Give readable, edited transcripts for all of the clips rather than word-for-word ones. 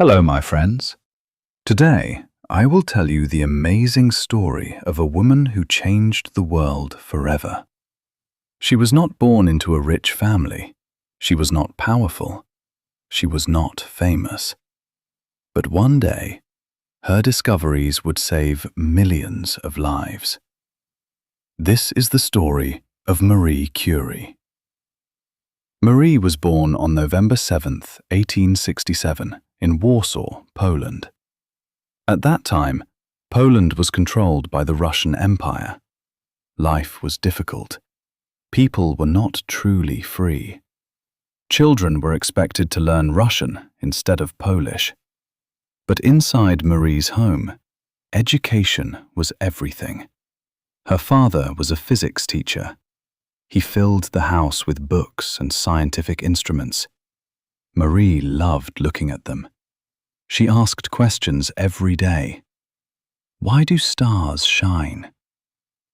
Hello, my friends. Today, I will tell you the amazing story of a woman who changed the world forever. She was not born into a rich family. She was not powerful. She was not famous. But one day, her discoveries would save millions of lives. This is the story of Marie Curie. Marie was born on November 7th, 1867, in Warsaw, Poland. At that time, Poland was controlled by the Russian Empire. Life was difficult. People were not truly free. Children were expected to learn Russian instead of Polish. But inside Marie's home, education was everything. Her father was a physics teacher. He filled the house with books and scientific instruments. Marie loved looking at them. She asked questions every day. Why do stars shine?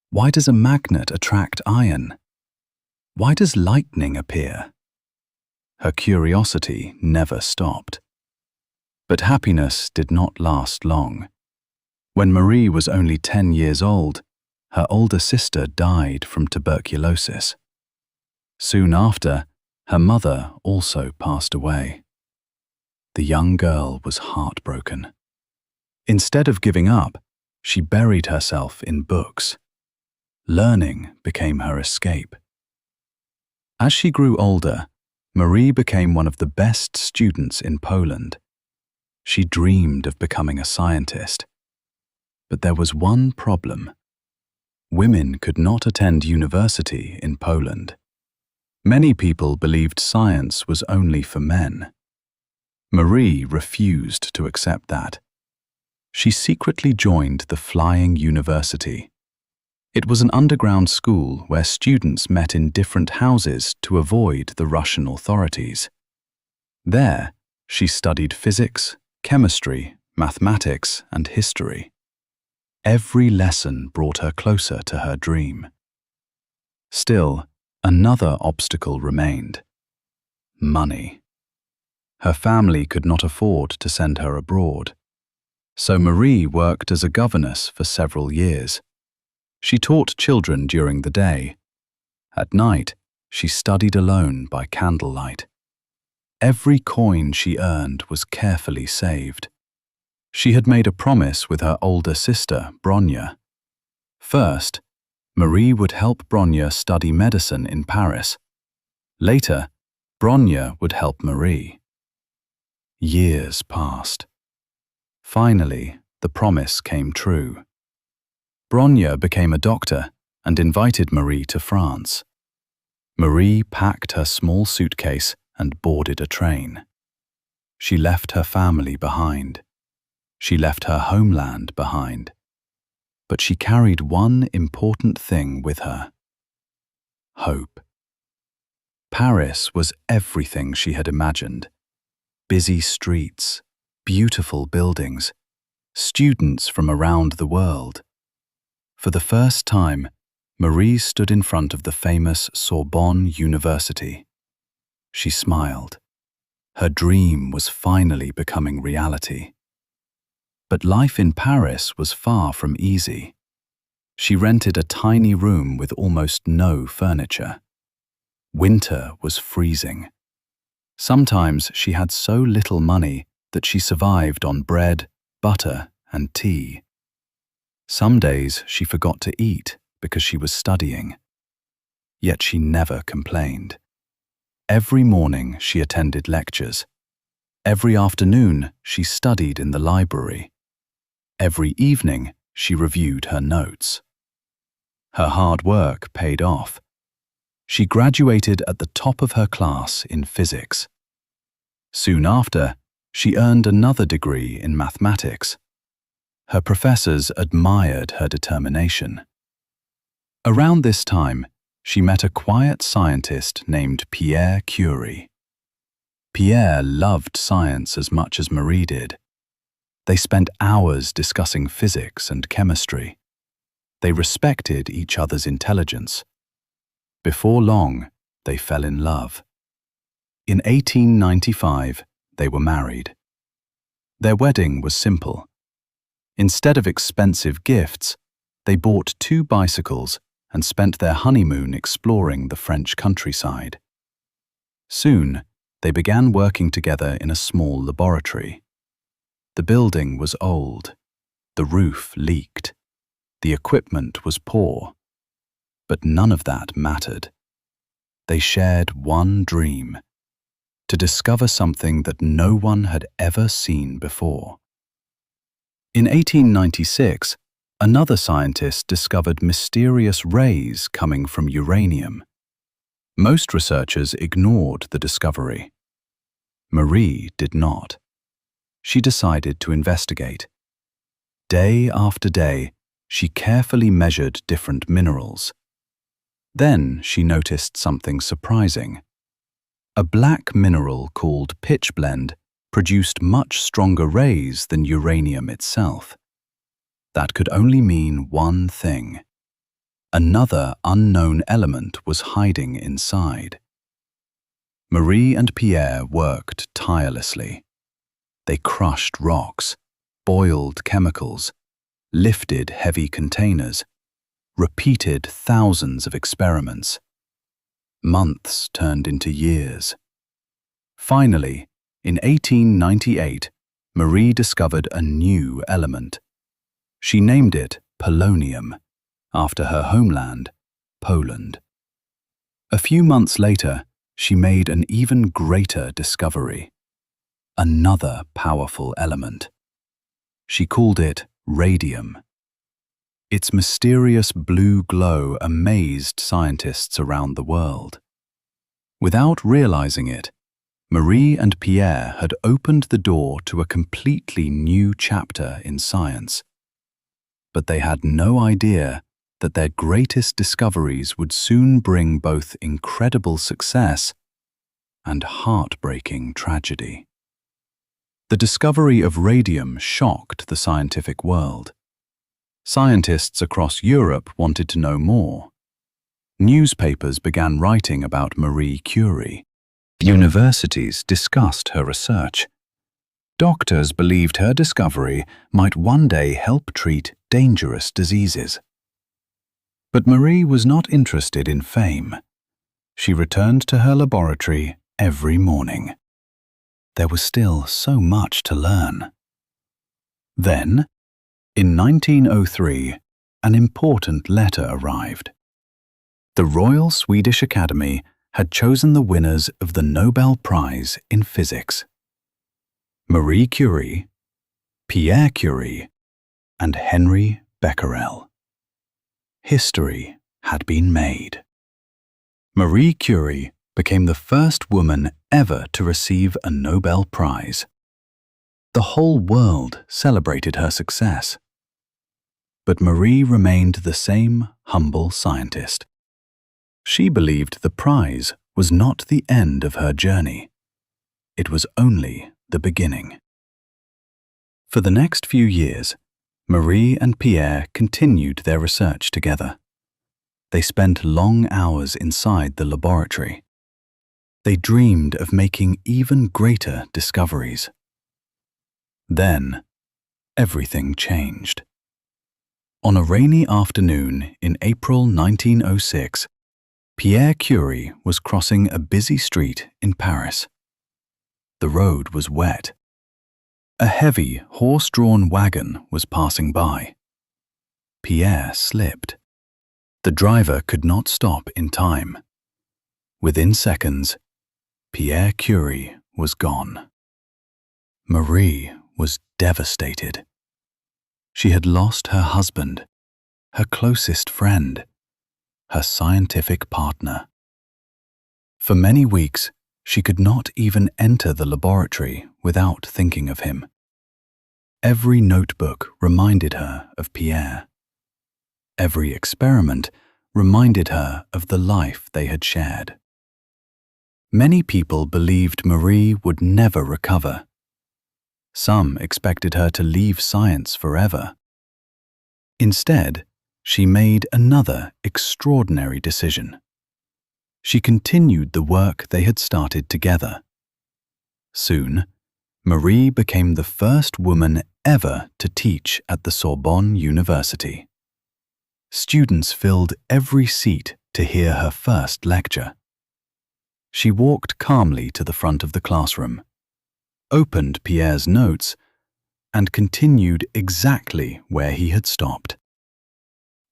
Why does a magnet attract iron? Why does lightning appear? Her curiosity never stopped. But happiness did not last long. When Marie was only 10 years old, her older sister died from tuberculosis. Soon after, her mother also passed away. The young girl was heartbroken. Instead of giving up, she buried herself in books. Learning became her escape. As she grew older, Marie became one of the best students in Poland. She dreamed of becoming a scientist. But there was one problem. Women could not attend university in Poland. Many people believed science was only for men. Marie refused to accept that. She secretly joined the Flying University. It was an underground school where students met in different houses to avoid the Russian authorities. There, she studied physics, chemistry, mathematics, and history. Every lesson brought her closer to her dream. Still, another obstacle remained: money. Her family could not afford to send her abroad. So Marie worked as a governess for several years. She taught children during the day. At night, she studied alone by candlelight. Every coin she earned was carefully saved. She had made a promise with her older sister, Bronya. First, Marie would help Bronya study medicine in Paris. Later, Bronya would help Marie. Years passed. Finally, the promise came true. Bronya became a doctor and invited Marie to France. Marie packed her small suitcase and boarded a train. She left her family behind. She left her homeland behind. But she carried one important thing with her: hope. Paris was everything she had imagined. Busy streets, beautiful buildings, students from around the world. For the first time, Marie stood in front of the famous Sorbonne University. She smiled. Her dream was finally becoming reality. But life in Paris was far from easy. She rented a tiny room with almost no furniture. Winter was freezing. Sometimes she had so little money that she survived on bread, butter, and tea. Some days she forgot to eat because she was studying. Yet she never complained. Every morning she attended lectures. Every afternoon she studied in the library. Every evening she reviewed her notes. Her hard work paid off. She graduated at the top of her class in physics. Soon after, she earned another degree in mathematics. Her professors admired her determination. Around this time, she met a quiet scientist named Pierre Curie. Pierre loved science as much as Marie did. They spent hours discussing physics and chemistry. They respected each other's intelligence. Before long, they fell in love. In 1895, they were married. Their wedding was simple. Instead of expensive gifts, they bought 2 bicycles and spent their honeymoon exploring the French countryside. Soon, they began working together in a small laboratory. The building was old. The roof leaked. The equipment was poor. But none of that mattered. They shared one dream: to discover something that no one had ever seen before. In 1896, another scientist discovered mysterious rays coming from uranium. Most researchers ignored the discovery. Marie did not. She decided to investigate. Day after day, she carefully measured different minerals. Then she noticed something surprising. A black mineral called pitchblende produced much stronger rays than uranium itself. That could only mean one thing. Another unknown element was hiding inside. Marie and Pierre worked tirelessly. They crushed rocks, boiled chemicals, lifted heavy containers, repeated thousands of experiments. Months turned into years. Finally, in 1898, Marie discovered a new element. She named it polonium, after her homeland, Poland. A few months later, she made an even greater discovery. Another powerful element. She called it radium. Its mysterious blue glow amazed scientists around the world. Without realizing it, Marie and Pierre had opened the door to a completely new chapter in science. But they had no idea that their greatest discoveries would soon bring both incredible success and heartbreaking tragedy. The discovery of radium shocked the scientific world. Scientists across Europe wanted to know more. Newspapers began writing about Marie Curie. Universities discussed her research. Doctors believed her discovery might one day help treat dangerous diseases. But Marie was not interested in fame. She returned to her laboratory every morning. There was still so much to learn. Then, in 1903, an important letter arrived. The Royal Swedish Academy had chosen the winners of the Nobel Prize in Physics. Marie Curie, Pierre Curie, and Henry Becquerel. History had been made. Marie Curie became the first woman ever to receive a Nobel Prize. The whole world celebrated her success. But Marie remained the same humble scientist. She believed the prize was not the end of her journey. It was only the beginning. For the next few years, Marie and Pierre continued their research together. They spent long hours inside the laboratory. They dreamed of making even greater discoveries. Then, everything changed. On a rainy afternoon in April 1906, Pierre Curie was crossing a busy street in Paris. The road was wet. A heavy, horse-drawn wagon was passing by. Pierre slipped. The driver could not stop in time. Within seconds, Pierre Curie was gone. Marie was devastated. She had lost her husband, her closest friend, her scientific partner. For many weeks, she could not even enter the laboratory without thinking of him. Every notebook reminded her of Pierre. Every experiment reminded her of the life they had shared. Many people believed Marie would never recover. Some expected her to leave science forever. Instead, she made another extraordinary decision. She continued the work they had started together. Soon, Marie became the first woman ever to teach at the Sorbonne University. Students filled every seat to hear her first lecture. She walked calmly to the front of the classroom, opened Pierre's notes, and continued exactly where he had stopped.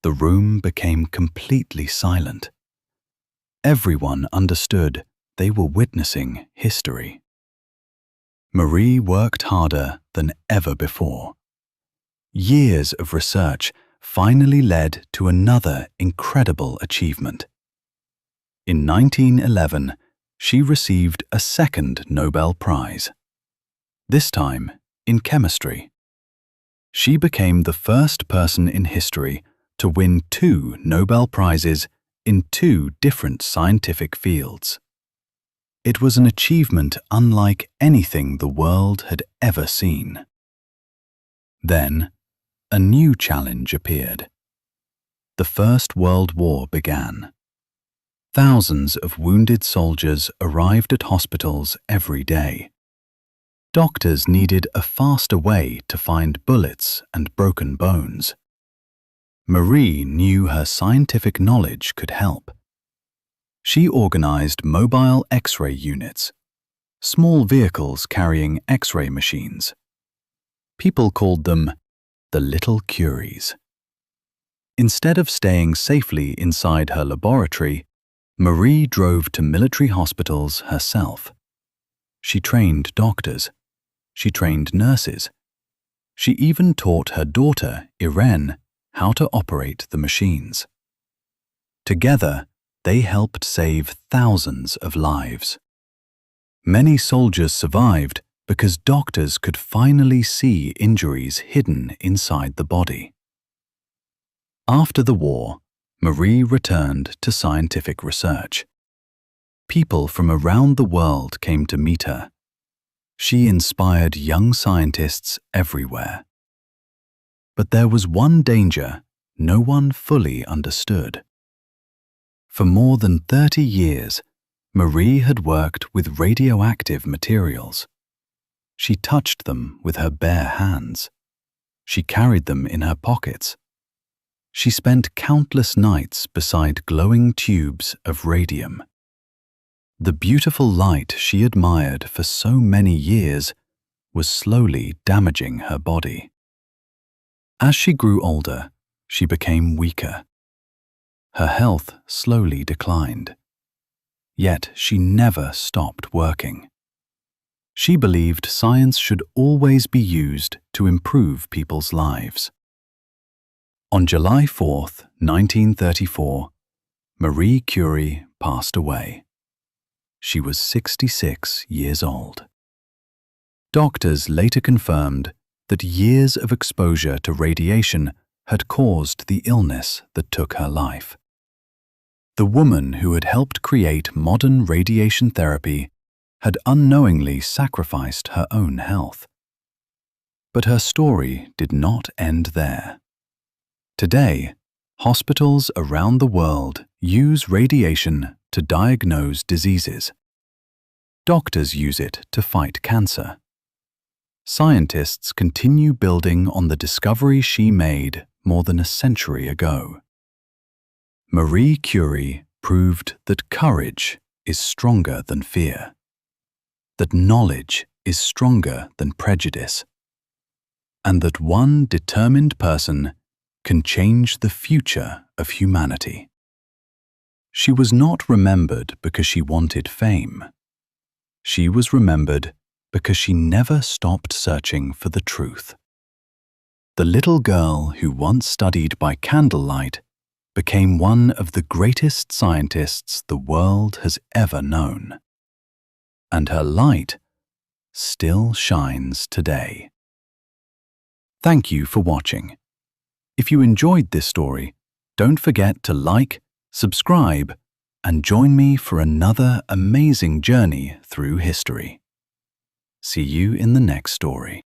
The room became completely silent. Everyone understood they were witnessing history. Marie worked harder than ever before. Years of research finally led to another incredible achievement. In 1911, she received a second Nobel Prize, this time in chemistry. She became the first person in history to win 2 Nobel Prizes in 2 different scientific fields. It was an achievement unlike anything the world had ever seen. Then, a new challenge appeared. The First World War began. Thousands of wounded soldiers arrived at hospitals every day. Doctors needed a faster way to find bullets and broken bones. Marie knew her scientific knowledge could help. She organized mobile X-ray units, small vehicles carrying X-ray machines. People called them the Little Curies. Instead of staying safely inside her laboratory, Marie drove to military hospitals herself. She trained doctors. She trained nurses. She even taught her daughter, Irene, how to operate the machines. Together, they helped save thousands of lives. Many soldiers survived because doctors could finally see injuries hidden inside the body. After the war, Marie returned to scientific research. People from around the world came to meet her. She inspired young scientists everywhere. But there was one danger no one fully understood. For more than 30 years, Marie had worked with radioactive materials. She touched them with her bare hands. She carried them in her pockets. She spent countless nights beside glowing tubes of radium. The beautiful light she admired for so many years was slowly damaging her body. As she grew older, she became weaker. Her health slowly declined. Yet she never stopped working. She believed science should always be used to improve people's lives. On July 4, 1934, Marie Curie passed away. She was 66 years old. Doctors later confirmed that years of exposure to radiation had caused the illness that took her life. The woman who had helped create modern radiation therapy had unknowingly sacrificed her own health. But her story did not end there. Today, hospitals around the world use radiation to diagnose diseases. Doctors use it to fight cancer. Scientists continue building on the discovery she made more than a century ago. Marie Curie proved that courage is stronger than fear, that knowledge is stronger than prejudice, and that one determined person can change the future of humanity. She was not remembered because she wanted fame. She was remembered because she never stopped searching for the truth. The little girl who once studied by candlelight became one of the greatest scientists the world has ever known. And her light still shines today. Thank you for watching. If you enjoyed this story, don't forget to like, subscribe, and join me for another amazing journey through history. See you in the next story.